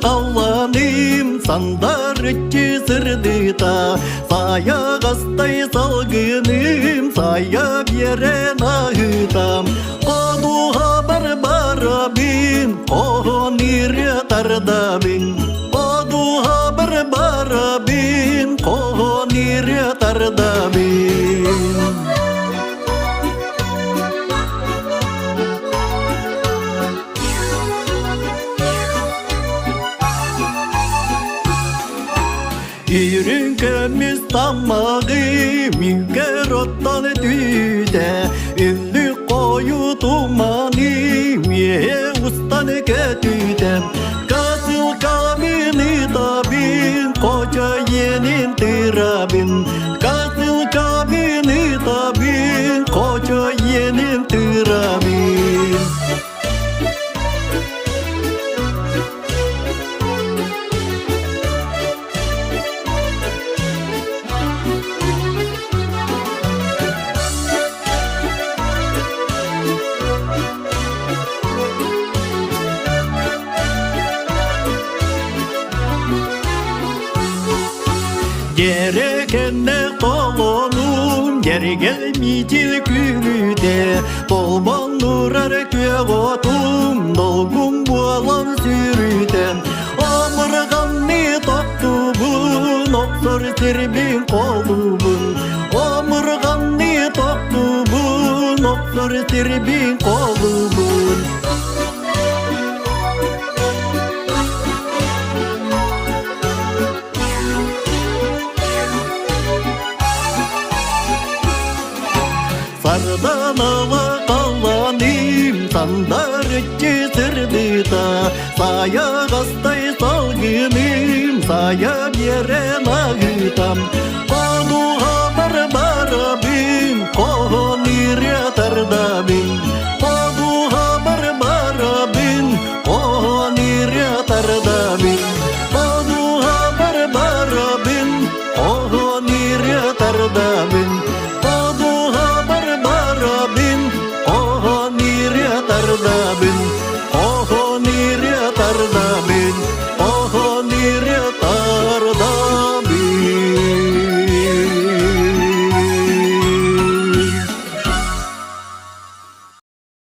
қаланым сандар сырдыта сая қастай салғыным сая берен ағытам қодуға барабин қонире тардабин қодуға барабин қонире тардабин Үйренкеміз тамағы мингер оттан түйде Үлі қою туманы мие ұстан кетүйде Қасыл камені табин қоча енін тырабин Қасыл камені табин қоча енін тырабин Жерекенне толонум, жерге митил күлүде Толбон нурар көғотум, долгум болон сүрүден Омырғанны тоқтубун, оксор сербин қолубун Омырғанны тоқтубун, оксор сербин қолубун Сарданала қаланым сандар сырдыта сая қастай салғыным сая берен ағытам